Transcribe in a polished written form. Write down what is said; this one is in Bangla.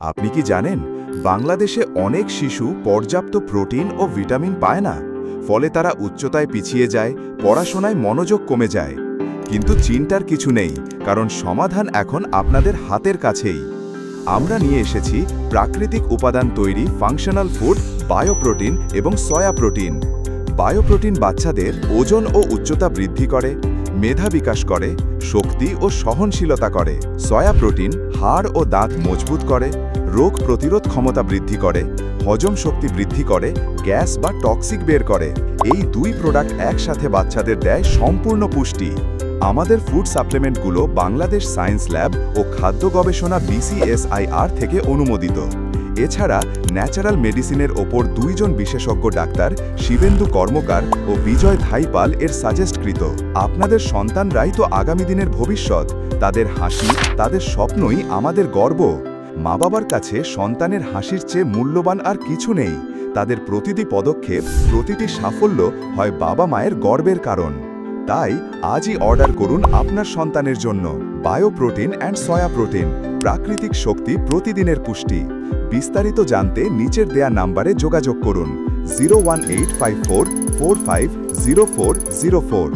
আপনি কি জানেন বাংলাদেশে অনেক শিশু পর্যাপ্ত প্রোটিন ও ভিটামিন পায় না, ফলে তারা উচ্চতায় পিছিয়ে যায়, পড়াশোনায় মনোযোগ কমে যায়। কিন্তু চিন্তার কিছু নেই, কারণ সমাধান এখন আপনাদের হাতের কাছেই। আমরা নিয়ে এসেছি প্রাকৃতিক উপাদান তৈরি ফাংশনাল ফুড বায়োপ্রোটিন এবং সয়া প্রোটিন। বায়োপ্রোটিন বাচ্চাদের ওজন ও উচ্চতা বৃদ্ধি করে, মেধা বিকাশ করে, শক্তি ও সহনশীলতা করে। সয়া প্রোটিন হাড় ও দাঁত মজবুত করে, রোগ প্রতিরোধ ক্ষমতা বৃদ্ধি করে, হজম শক্তি বৃদ্ধি করে, গ্যাস বা টক্সিক বের করে। এই দুই প্রোডাক্ট একসাথে বাচ্চাদের দেয় সম্পূর্ণ পুষ্টি। আমাদের ফুড সাপ্লিমেন্টগুলো বাংলাদেশ সায়েন্স ল্যাব ও খাদ্য গবেষণা BCSIR থেকে অনুমোদিত। এছাড়া ন্যাচারাল মেডিসিনের ওপর 2 জন বিশেষজ্ঞ ডাক্তার শিবেন্দু কর্মকার ও বিজয় ধাইপাল এর সাজেস্টকৃত। আপনাদের সন্তানরাই তো আগামী দিনের ভবিষ্যৎ। তাদের হাসি, তাদের স্বপ্নই আমাদের গর্ব। মা বাবার কাছে সন্তানের হাসির চেয়ে মূল্যবান আর কিছু নেই। তাদের প্রতিটি পদক্ষেপ, প্রতিটি সাফল্য হয় বাবা মায়ের গর্বের কারণ। তাই আজই অর্ডার করুন আপনার সন্তানের জন্য বায়োপ্রোটিন অ্যান্ড সয়া প্রোটিন, প্রাকৃতিক শক্তি, প্রতিদিনের পুষ্টি। বিস্তারিত জানতে নিচের দেয়া নাম্বারে যোগাযোগ করুন 01854450404।